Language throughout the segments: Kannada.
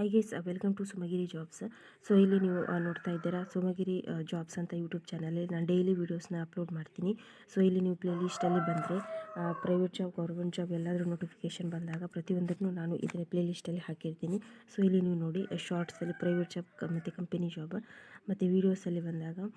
Hi guys, welcome to Sumagiri jobs. So ಇಲ್ಲಿ ನೀವು ನೋಡ್ತಾ ಇದ್ದೀರಾ ಸುಮಗಿರಿ ಜಾಬ್ಸ್ ಅಂತ ಯೂಟ್ಯೂಬ್ ಚಾನಲಲ್ಲಿ ನಾನು ಡೈಲಿ ವೀಡಿಯೋಸ್ನ ಅಪ್ಲೋಡ್ ಮಾಡ್ತೀನಿ. ಸೊ ಇಲ್ಲಿ ನೀವು ಪ್ಲೇ ಲಿಸ್ಟಲ್ಲಿ ಬಂದರೆ ಪ್ರೈವೇಟ್ ಜಾಬ್, ಗೌರ್ಮೆಂಟ್ ಜಾಬ್ ಎಲ್ಲಾದರೂ ನೋಟಿಫಿಕೇಷನ್ ಬಂದಾಗ ಪ್ರತಿಯೊಂದಕ್ಕೂ ನಾನು ಇದರ ಪ್ಲೇ ಲಿಸ್ಟಲ್ಲಿ ಹಾಕಿರ್ತೀನಿ. ಸೊ ಇಲ್ಲಿ ನೀವು ನೋಡಿ ಶಾರ್ಟ್ಸಲ್ಲಿ ಪ್ರೈವೇಟ್ ಜಾಬ್ ಮತ್ತು ಕಂಪನಿ ಜಾಬ್, ಮತ್ತು ವೀಡಿಯೋಸಲ್ಲಿ ಬಂದಾಗ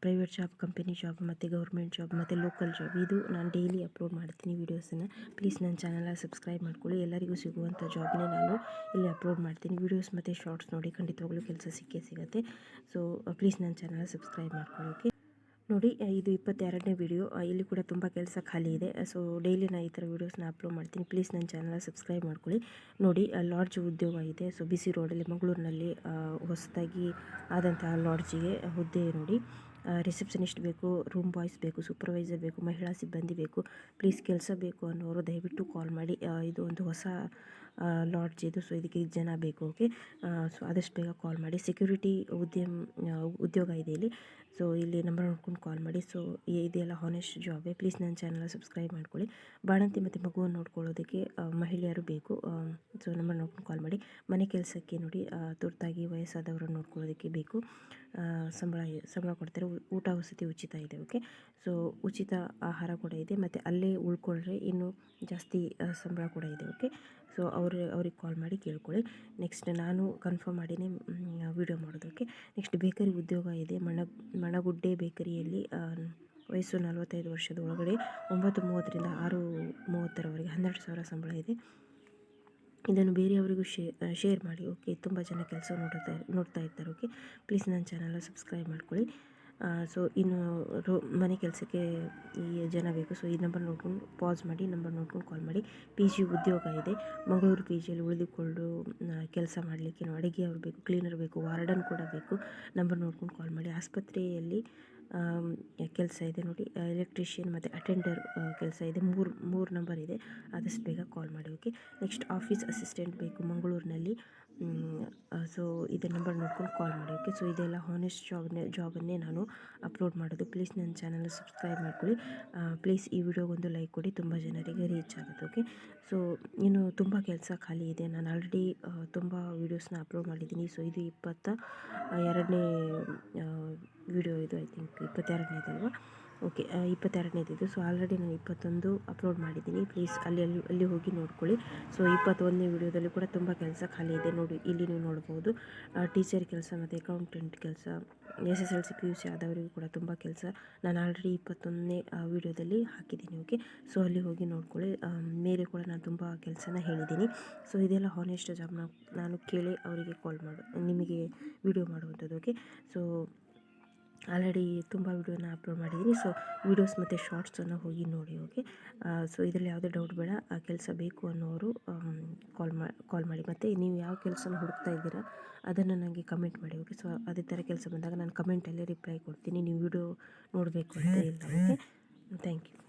ಪ್ರೈವೇಟ್ ಜಾಬ್, ಕಂಪನಿ ಜಾಬ್ ಮತ್ತು ಗೌರ್ಮೆಂಟ್ ಜಾಬ್ ಮತ್ತು ಲೋಕಲ್ ಜಾಬ್, ಇದು ನಾನು ಡೈಲಿ ಅಪ್ಲೋಡ್ ಮಾಡ್ತೀನಿ ವೀಡಿಯೋಸನ್ನು. ಪ್ಲೀಸ್ ನನ್ನ ಚಾನಲ್ನ ಸಬ್ಸ್ಕ್ರೈಬ್ ಮಾಡ್ಕೊಳ್ಳಿ. ಎಲ್ಲರಿಗೂ ಸಿಗುವಂಥ ಜಾಬ್ನೇ ನಾನು ಇಲ್ಲಿ ಅಪ್ಲೋಡ್ ಮಾಡ್ತೀನಿ. ವೀಡಿಯೋಸ್ ಮತ್ತು ಶಾರ್ಟ್ಸ್ ನೋಡಿ ಖಂಡಿತವಾಗ್ಲೂ ಕೆಲಸ ಸಿಕ್ಕೇ ಸಿಗುತ್ತೆ. ಸೊ ಪ್ಲೀಸ್ ನನ್ನ ಚಾನಲ್ನ ಸಬ್ಸ್ಕ್ರೈಬ್ ಮಾಡ್ಕೊಳ್ಳಿ. ಓಕೆ ನೋಡಿ, ಇದು 22ನೇ ವಿಡಿಯೋ. ಇಲ್ಲಿ ಕೂಡ ತುಂಬ ಕೆಲಸ ಖಾಲಿ ಇದೆ. ಸೊ ಡೈಲಿ ನಾನು ಈ ಥರ ವೀಡಿಯೋಸ್ನ ಅಪ್ಲೋಡ್ ಮಾಡ್ತೀನಿ. ಪ್ಲೀಸ್ ನನ್ನ ಚಾನಲ್ನ ಸಬ್ಸ್ಕ್ರೈಬ್ ಮಾಡ್ಕೊಳ್ಳಿ. ನೋಡಿ, ಲಾಡ್ಜ್ ಉದ್ಯೋಗ ಇದೆ. ಸೊ ಬಿಸಿ ರೋಡಲ್ಲಿ ಮಂಗಳೂರಿನಲ್ಲಿ ಹೊಸದಾಗಿ ಆದಂತಹ ಲಾಡ್ಜಿಗೆ ಹುದ್ದೆ ನೋಡಿ. ರಿಸೆಪ್ಷನಿಸ್ಟ್ ಬೇಕು, ರೂಮ್ ಬಾಯ್ಸ್ ಬೇಕು, ಸೂಪರ್ವೈಸರ್ ಬೇಕು, ಮಹಿಳಾ ಸಿಬ್ಬಂದಿ ಬೇಕು. ಪ್ಲೀಸ್ ಕೆಲಸ ಬೇಕು ಅನ್ನೋರು ದಯವಿಟ್ಟು ಕಾಲ್ ಮಾಡಿ. ಇದು ಒಂದು ಹೊಸ ಲಾಡ್ಜ್ ಇದು. ಸೊ ಇದಕ್ಕೆ ಜನ ಬೇಕು. ಓಕೆ, ಸೊ ಆದಷ್ಟು ಬೇಗ ಕಾಲ್ ಮಾಡಿ. ಸೆಕ್ಯೂರಿಟಿ ಉದ್ಯೋಗ ಇದೆ ಇಲ್ಲಿ. ಸೊ ಇಲ್ಲಿ ನಂಬರ್ ನೋಡ್ಕೊಂಡು ಕಾಲ್ ಮಾಡಿ. ಸೊ ಇದೆಲ್ಲ ಹಾನೆಸ್ಟ್ ಜಾಬೇ. ಪ್ಲೀಸ್ ನನ್ನ ಚಾನಲ್ ಸಬ್ಸ್ಕ್ರೈಬ್ ಮಾಡ್ಕೊಳ್ಳಿ. ಬಾಣಂತಿ ಮತ್ತು ಮಗುವನ್ನು ನೋಡ್ಕೊಳ್ಳೋದಕ್ಕೆ ಮಹಿಳೆಯರು ಬೇಕು. ಸೊ ನಂಬರ್ ನೋಡ್ಕೊಂಡು ಕಾಲ್ ಮಾಡಿ. ಮನೆ ಕೆಲಸಕ್ಕೆ ನೋಡಿ, ತುರ್ತಾಗಿ ವಯಸ್ಸಾದವರನ್ನು ನೋಡ್ಕೊಳ್ಳೋದಕ್ಕೆ ಬೇಕು. ಸಂಬಳ ಕೊಡ್ತಾರೆ. ಊಟ ವಸತಿ ಉಚಿತ ಇದೆ. ಓಕೆ, ಸೊ ಉಚಿತ ಆಹಾರ ಕೂಡ ಇದೆ, ಮತ್ತು ಅಲ್ಲೇ ಉಳ್ಕೊಂಡ್ರೆ ಇನ್ನೂ ಜಾಸ್ತಿ ಸಂಬಳ ಕೂಡ ಇದೆ. ಓಕೆ, ಸೊ ಅವ್ರಿಗೆ ಕಾಲ್ ಮಾಡಿ ಕೇಳ್ಕೊಳ್ಳಿ. ನೆಕ್ಸ್ಟ್ ನಾನು ಕನ್ಫರ್ಮ್ ಮಾಡಿನೇ ವಿಡಿಯೋ ಮಾಡೋದು. ಓಕೆ, ನೆಕ್ಸ್ಟ್ ಬೇಕರಿ ಉದ್ಯೋಗ ಇದೆ. ಮಣಗುಡ್ಡೆ ಬೇಕರಿಯಲ್ಲಿ ವಯಸ್ಸು 45 ವರ್ಷದ ಒಳಗಡೆ 9:30ರಿಂದ 6:30ರವರೆಗೆ 12,000 ಸಂಬಳ ಇದೆ. ಇದನ್ನು ಬೇರೆಯವರಿಗೂ ಶೇರ್ ಮಾಡಿ. ಓಕೆ, ತುಂಬ ಜನ ಕೆಲಸ ನೋಡ್ತಾ ಇರ್ತಾರೆ. ಓಕೆ, ಪ್ಲೀಸ್ ನನ್ನ ಚಾನಲ್ನ ಸಬ್ಸ್ಕ್ರೈಬ್ ಮಾಡ್ಕೊಳ್ಳಿ. ಸೊ ಇನ್ನು ಮನೆ ಕೆಲಸಕ್ಕೆ ಈ ಜನ ಬೇಕು. ಸೊ ಈ ನಂಬರ್ ನೋಡ್ಕೊಂಡು ಪಾಸ್ ಮಾಡಿ, ನಂಬರ್ ನೋಡ್ಕೊಂಡು ಕಾಲ್ ಮಾಡಿ. PG ಉದ್ಯೋಗ ಇದೆ. ಮಂಗಳೂರು PGಯಲ್ಲಿ ಉಳಿದುಕೊಂಡು ಕೆಲಸ ಮಾಡಲಿಕ್ಕೆ ಅಡುಗೆಯವ್ರು ಬೇಕು, ಕ್ಲೀನರ್ ಬೇಕು, ವಾರ್ಡನ್ ಕೂಡ ಬೇಕು. ನಂಬರ್ ನೋಡ್ಕೊಂಡು ಕಾಲ್ ಮಾಡಿ. ಆಸ್ಪತ್ರೆಯಲ್ಲಿ ಕೆಲಸ ಇದೆ ನೋಡಿ. ಎಲೆಕ್ಟ್ರಿಷಿಯನ್ ಮತ್ತು ಅಟೆಂಡರ್ ಕೆಲಸ ಇದೆ. ಮೂರು ನಂಬರ್ ಇದೆ. ಆದಷ್ಟು ಬೇಗ ಕಾಲ್ ಮಾಡಿ. ಓಕೆ, ನೆಕ್ಸ್ಟ್ ಆಫೀಸ್ ಅಸಿಸ್ಟೆಂಟ್ ಬೇಕು ಮಂಗಳೂರಿನಲ್ಲಿ. ಸೊ ಇದೇ ನಂಬರ್ ನೋಡ್ಕೊಂಡು ಕಾಲ್ ಮಾಡಿ. ಓಕೆ, ಸೊ ಇದೆಲ್ಲ ಹಾನೆಸ್ಟ್ ಜಾಬನ್ನೇ ನಾನು ಅಪ್ಲೋಡ್ ಮಾಡೋದು. ಪ್ಲೀಸ್ ನನ್ನ ಚಾನಲ್ ಸಬ್ಸ್ಕ್ರೈಬ್ ಮಾಡ್ಕೊಳ್ಳಿ. ಪ್ಲೀಸ್ ಈ ವಿಡಿಯೋಗೊಂದು ಲೈಕ್ ಕೊಡಿ, ತುಂಬ ಜನರಿಗೆ ರೀಚ್ ಆಗುತ್ತೆ. ಓಕೆ, ಸೊ ಇನ್ನು ತುಂಬ ಕೆಲಸ ಖಾಲಿ ಇದೆ. ನಾನು ಆಲ್ರೆಡಿ ತುಂಬ ವೀಡಿಯೋಸ್ನ ಅಪ್ಲೋಡ್ ಮಾಡಿದ್ದೀನಿ. ಸೊ ಇದು 22ನೇ ವಿಡಿಯೋ ಇದು. ಐ ಥಿಂಕ್ 22ನೇದಲ್ವಾ? ಓಕೆ, 22ನೇದಿದ್ದು. ಸೊ ಆಲ್ರೆಡಿ ನಾನು 21 ಅಪ್ಲೋಡ್ ಮಾಡಿದ್ದೀನಿ. ಪ್ಲೀಸ್ ಅಲ್ಲಿ ಹೋಗಿ ನೋಡ್ಕೊಳ್ಳಿ. ಸೊ 21ನೇ ವಿಡಿಯೋದಲ್ಲಿ ಕೂಡ ತುಂಬ ಕೆಲಸ ಖಾಲಿ ಇದೆ. ನೋಡಿ, ಇಲ್ಲಿ ನೀವು ನೋಡ್ಬೋದು. ಟೀಚರ್ ಕೆಲಸ ಮತ್ತು ಅಕೌಂಟೆಂಟ್ ಕೆಲಸ, SSLC PUC ಆದವರಿಗೂ ಕೂಡ ತುಂಬ ಕೆಲಸ ನಾನು ಆಲ್ರೆಡಿ 21ನೇ ವಿಡಿಯೋದಲ್ಲಿ ಹಾಕಿದ್ದೀನಿ. ಓಕೆ, ಸೊ ಅಲ್ಲಿ ಹೋಗಿ ನೋಡ್ಕೊಳ್ಳಿ. ಮೇಲೆ ಕೂಡ ನಾನು ತುಂಬ ಕೆಲಸನ ಹೇಳಿದ್ದೀನಿ. ಸೊ ಇದೆಲ್ಲ ಹಾನೆಸ್ಟ್ ಜಾಬ್. ನಾನು ಕೇಳಿ ಅವರಿಗೆ ಕಾಲ್ ನಿಮಗೆ ವಿಡಿಯೋ ಮಾಡುವಂಥದ್ದು. ಓಕೆ, ಸೊ ಆಲ್ರೆಡಿ ತುಂಬ ವಿಡಿಯೋನ ಅಪ್ಲೋಡ್ ಮಾಡಿದ್ದೀನಿ. ಸೊ ವಿಡಿಯೋಸ್ ಮತ್ತು ಶಾರ್ಟ್ಸನ್ನು ಹೋಗಿ ನೋಡಿ. ಓಕೆ, ಸೊ ಇದರಲ್ಲಿ ಯಾವುದೇ ಡೌಟ್ ಬೇಡ. ಕೆಲಸ ಬೇಕು ಅನ್ನೋರು ಕಾಲ್ ಮಾಡಿ. ಮತ್ತು ನೀವು ಯಾವ ಕೆಲಸನ ಹುಡುಕ್ತಾ ಇದ್ದೀರಾ ಅದನ್ನು ನನಗೆ ಕಮೆಂಟ್ ಮಾಡಿ. ಓಕೆ, ಸೊ ಅದೇ ಥರ ಕೆಲಸ ಬಂದಾಗ ನಾನು ಕಮೆಂಟಲ್ಲಿ ರಿಪ್ಲೈ ಕೊಡ್ತೀನಿ. ನೀವು ವಿಡಿಯೋ ನೋಡಬೇಕು ಅಂತ ಇಲ್ಲ. Okay, thank you.